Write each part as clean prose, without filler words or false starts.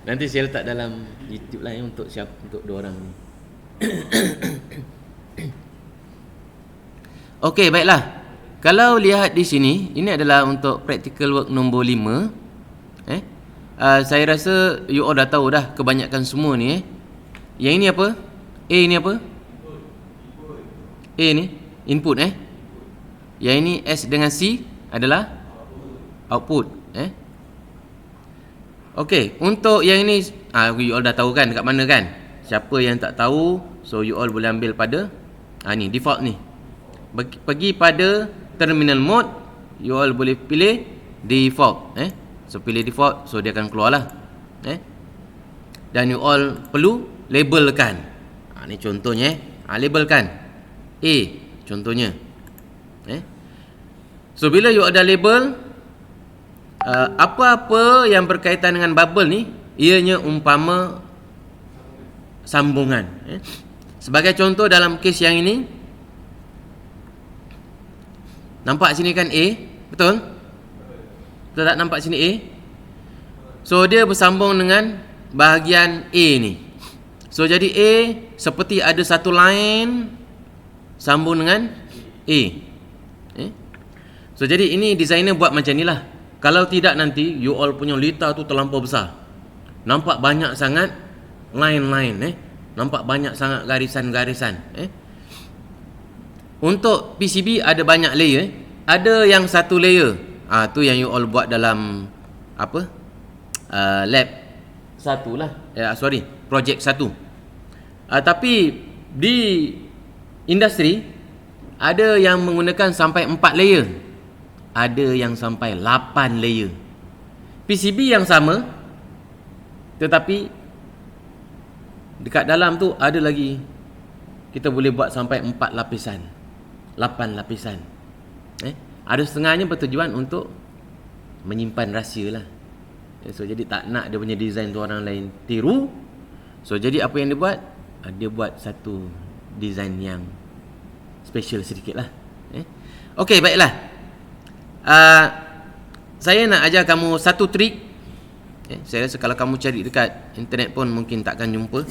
Nanti saya letak dalam YouTube lah ya, untuk siapa, untuk dua orang ni. Okey, baiklah. Kalau lihat di sini, ini adalah untuk practical work nombor 5. Saya rasa you all dah tahu dah kebanyakan semua ni. Yang ini apa? A ni apa? A ni input. Yang ini S dengan C adalah output. Okey, untuk yang ini you all dah tahu kan dekat mana kan? Siapa yang tak tahu, so you all boleh ambil pada ni default ni. Pergi pada terminal mode, you all boleh pilih default. So pilih default, so dia akan keluar lah. Dan you all perlu labelkan. Ni contohnya. Labelkan A contohnya. So bila you ada label, apa-apa yang berkaitan dengan bubble ni, ianya umpama sambungan. Sebagai contoh dalam kes yang ini, nampak sini kan A, betul? Betul tak nampak sini A? So dia bersambung dengan bahagian A ni. So jadi A seperti ada satu line sambung dengan A. So jadi ini designer buat macam ni lah. Kalau tidak nanti you all punya lita tu terlampau besar. Nampak banyak sangat line-line. Nampak banyak sangat garisan-garisan. Untuk PCB ada banyak layer. Ada yang satu layer. Tu yang you all buat dalam apa? Lab 1 lah. Project 1. Tapi di industri ada yang menggunakan sampai 4 layer. Ada yang sampai 8 layer. PCB yang sama, tetapi dekat dalam tu ada lagi, kita boleh buat sampai 4 lapisan, 8 lapisan. Ada setengahnya bertujuan untuk menyimpan rahsia lah. So jadi tak nak dia punya design tu orang lain tiru. So jadi apa yang dia buat? Dia buat satu design yang special sedikit lah. Okey, baiklah. Saya nak ajar kamu satu trik. Saya rasa kalau kamu cari dekat internet pun mungkin takkan jumpa.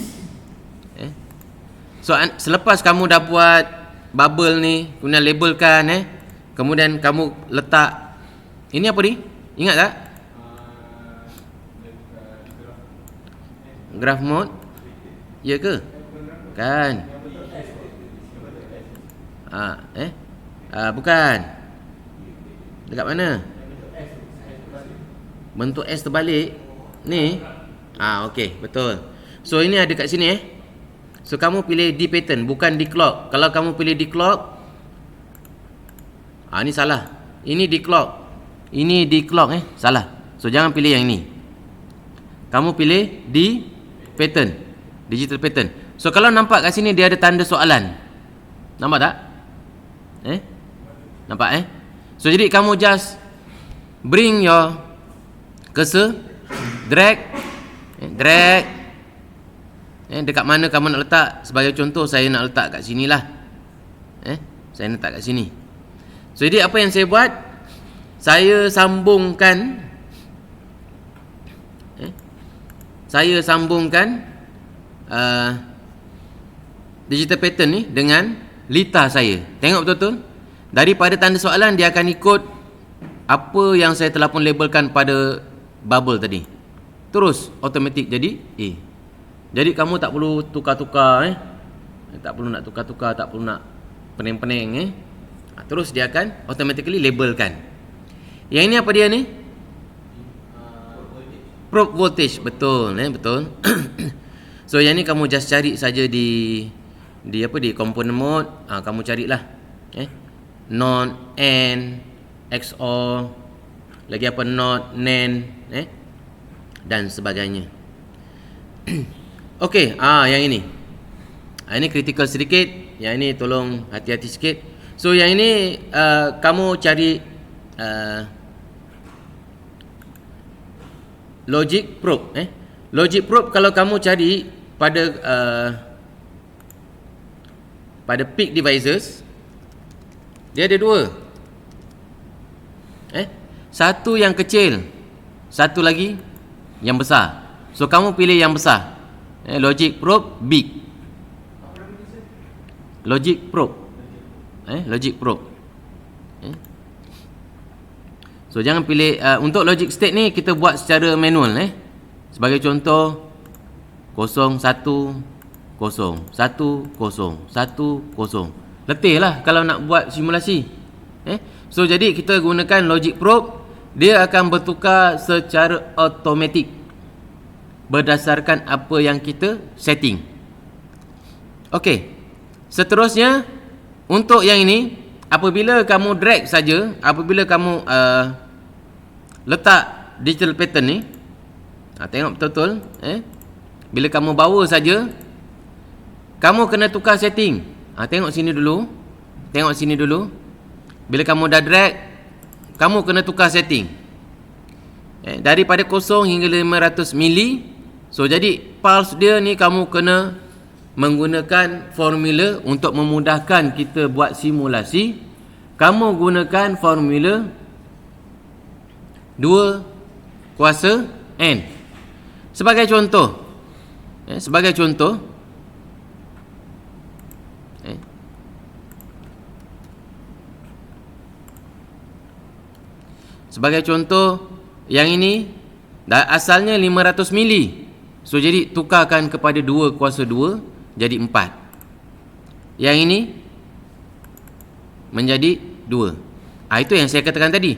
So selepas kamu dah buat bubble ni, kemudian labelkan, kemudian kamu letak, ini apa ni? Ingat tak? Graph mode. Ya ke? Kan? Bukan. Dekat mana? Bentuk S terbalik. Ni. Okey, betul. So ini ada kat sini. So kamu pilih D pattern, bukan D clock. Kalau kamu pilih D clock, ni salah. Ini D clock. Ini D clock salah. So jangan pilih yang ini. Kamu pilih D pattern, digital pattern. So kalau nampak kat sini dia ada tanda soalan. Nampak tak? Nampak So jadi kamu just bring your cursor, drag, dekat mana kamu nak letak. Sebagai contoh saya nak letak kat sini lah. Saya nak letak kat sini. So jadi apa yang saya buat, saya sambungkan digital pattern ni dengan lita saya. Tengok betul-betul. Daripada tanda soalan dia akan ikut apa yang saya telah pun labelkan pada bubble tadi. Terus automatik jadi A. Jadi kamu tak perlu tukar-tukar tak perlu nak tukar-tukar, tak perlu nak pening-pening terus dia akan automatically labelkan. Yang ini apa dia ni? Probe voltage. Betul, betul. So yang ni kamu just cari saja di component mode. Kamu carilah not and XOR, lagi apa not NAND dan sebagainya. Okey, yang ini. Ini critical sedikit, yang ini tolong hati-hati sikit. So yang ini kamu cari logic probe. Logic probe kalau kamu cari pada peak devices, dia ada dua. satu yang kecil, satu lagi yang besar. So kamu pilih yang besar. Logic probe big. Logic probe. Logic probe. So jangan pilih untuk logic state ni kita buat secara manual. Sebagai contoh 0 1 0 1 0 1 0. Letih lah kalau nak buat simulasi. So jadi kita gunakan logic probe, dia akan bertukar secara automatik berdasarkan apa yang kita setting. Okey. Seterusnya untuk yang ini, apabila kamu drag saja, apabila kamu letak digital pattern ni, tengok betul-betul, bila kamu bawa saja, kamu kena tukar setting. Tengok sini dulu. Tengok sini dulu. Bila kamu dah drag, kamu kena tukar setting. Daripada 0 hingga 500 mili. So jadi pulse dia ni kamu kena menggunakan formula untuk memudahkan kita buat simulasi. Kamu gunakan formula 2 kuasa N. Sebagai contoh, sebagai contoh, sebagai contoh, yang ini asalnya 500 mili. So jadi tukarkan kepada 2 kuasa 2 jadi 4. Yang ini menjadi 2. Itu yang saya katakan tadi.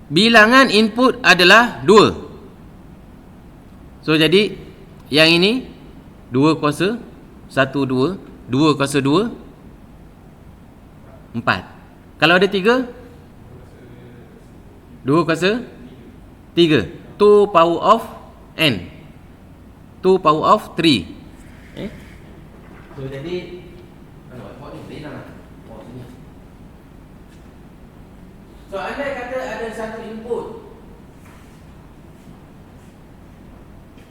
Bilangan input adalah 2. So jadi yang ini 2 kuasa 1 2, 2 kuasa 2 4. Kalau ada 3, 2 kuasa 3. 2 power of N. 2 power of 3. So jadi so andai kata ada satu input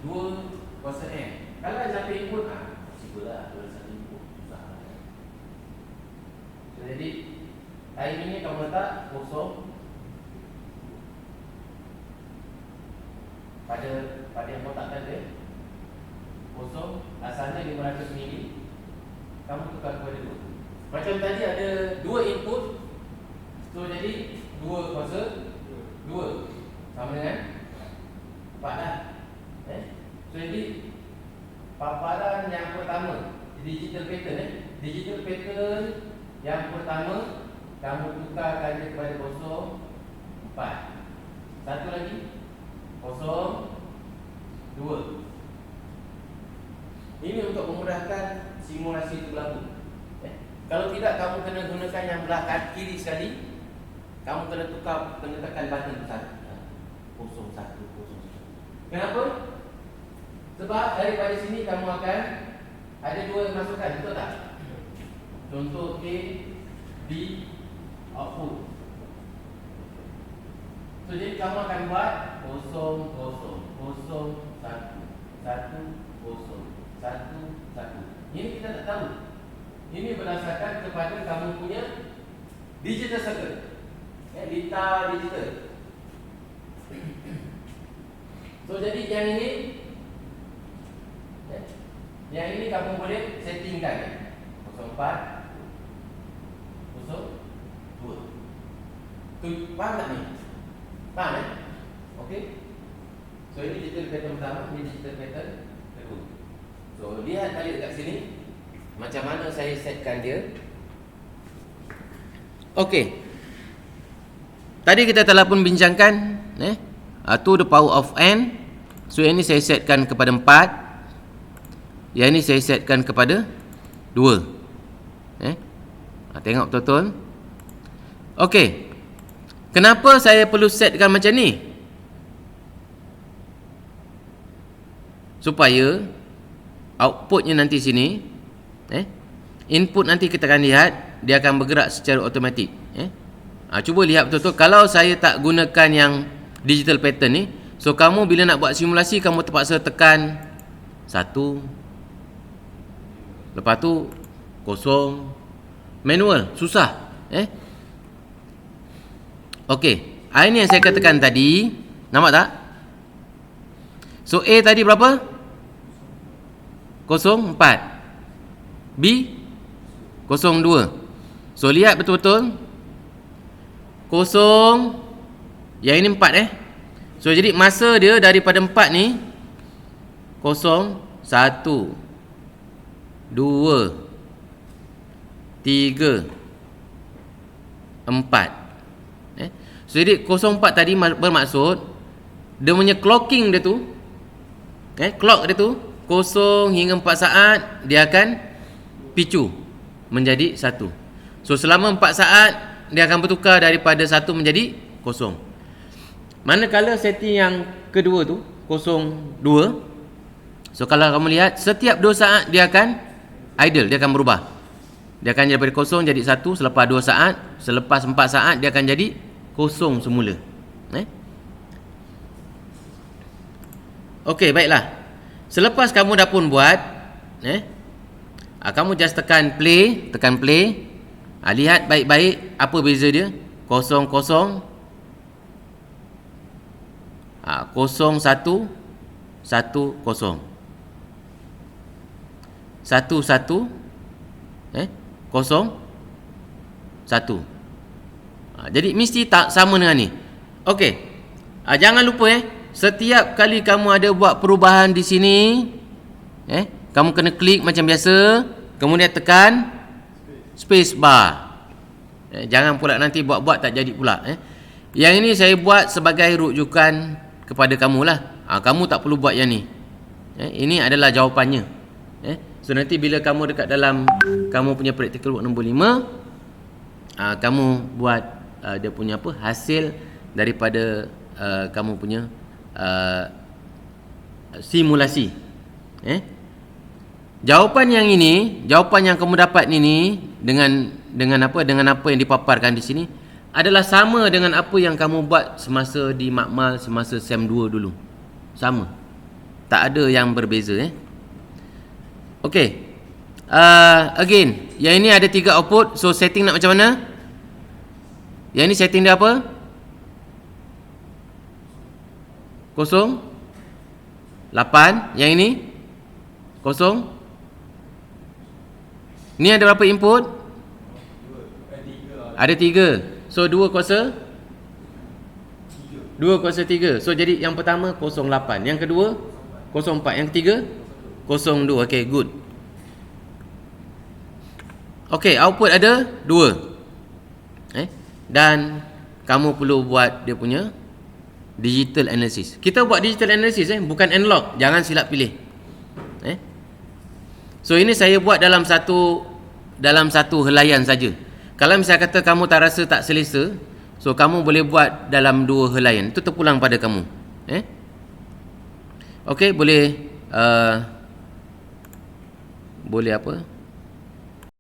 2 kuasa N. Kalau ada satu input, possible lah. Kalau satu input susah. So jadi time ini kamu letak 0 pada yang kotak dia 0, asalnya 500 mili, kamu tukar kepada 2. Macam tadi ada 2 input. So jadi 2 kuasa 2 sama dengan 4 dah. So jadi paparan yang pertama digital pattern, digital pattern yang pertama kamu tukarkan dia kepada 0 4. Satu lagi 0 2. Ini untuk memudahkan simulasi itu berlaku. Kalau tidak, kamu kena gunakan yang belah kiri sekali. Kamu kena tukar, kena tekan button besar 0 1 0. Kenapa? Sebab daripada sini kamu akan ada 2 masukan, betul tak? Contoh A, B, output. So jadi kamu akan buat 0 0 0 1 1 0 1 1. Ini kita tak tahu. Ini berdasarkan kepada kamu punya digital circuit. Lita digital. So jadi yang ini kamu boleh settingkan 04 02. Tu faham tak ni? Faham Okey. So ini digital pattern pertama, ini digital pattern kedua. So lihat balik dekat sini macam mana saya setkan dia. Okey. Tadi kita telah pun bincangkan to the power of N. So yang ini saya setkan kepada 4. Yang ini saya setkan kepada 2. Tengok betul-betul. Okey. Kenapa saya perlu setkan macam ni? Supaya outputnya nanti sini, input nanti kita akan lihat, dia akan bergerak secara automatik. Cuba lihat betul-betul. Kalau saya tak gunakan yang digital pattern ni, so kamu bila nak buat simulasi, kamu terpaksa tekan 1, lepas tu 0, manual, susah. Okey, Ini yang saya katakan tadi. Nampak tak? So A tadi berapa? 04. B 02. So lihat betul-betul. 0. Yang ini 4 So jadi masa dia daripada 4 ni 0, 1, 2, 3, 4. So jadi 04 tadi bermaksud dia punya clocking dia tu, clock dia tu 0 hingga 4 saat dia akan picu menjadi 1. So selama 4 saat dia akan bertukar daripada 1 menjadi 0. Manakala setting yang kedua tu 02. So kalau kamu lihat setiap 2 saat dia akan idle, dia akan berubah. Dia akan daripada 0 jadi 1 selepas 2 saat, selepas 4 saat dia akan jadi 0 semula. Okey, baiklah. Selepas kamu dah pun buat, kamu just tekan play. Lihat baik-baik apa beza dia. 0, 0, 0, 1, 1, 0. 1, 1, 0, 1. Jadi mesti tak sama dengan ni. Okey. Jangan lupa setiap kali kamu ada buat perubahan di sini, kamu kena klik macam biasa, kemudian tekan space bar. Jangan pula nanti buat-buat tak jadi pula. Yang ini saya buat sebagai rujukan kepada kamu lah. Kamu tak perlu buat yang ni. Ini adalah jawapannya. So nanti bila kamu dekat dalam kamu punya practical work nombor 5, kamu buat dia punya apa, hasil daripada kamu punya simulasi. Jawapan yang ini, jawapan yang kamu dapat ini dengan apa yang dipaparkan di sini adalah sama dengan apa yang kamu buat semasa di makmal, semasa SEM 2 dulu. Sama. Tak ada yang berbeza. Okey. Again, yang ini ada 3 output. So setting nak macam mana? Yang ini setting dia apa? 0, 8. Yang ini 0. Ni ada berapa input? Ada 3. So 2 kuasa 2 kuasa 3. So jadi yang pertama 08, yang kedua 04, yang ketiga 02. Okay, good. Okay, output ada 2. Dan kamu perlu buat dia punya digital analysis. Kita buat digital analysis bukan analog. Jangan silap pilih. So ini saya buat dalam satu helaian saja. Kalau misalnya kata kamu tak rasa tak selesa, so kamu boleh buat dalam 2 helaian. Itu terpulang pada kamu. Okey, boleh apa?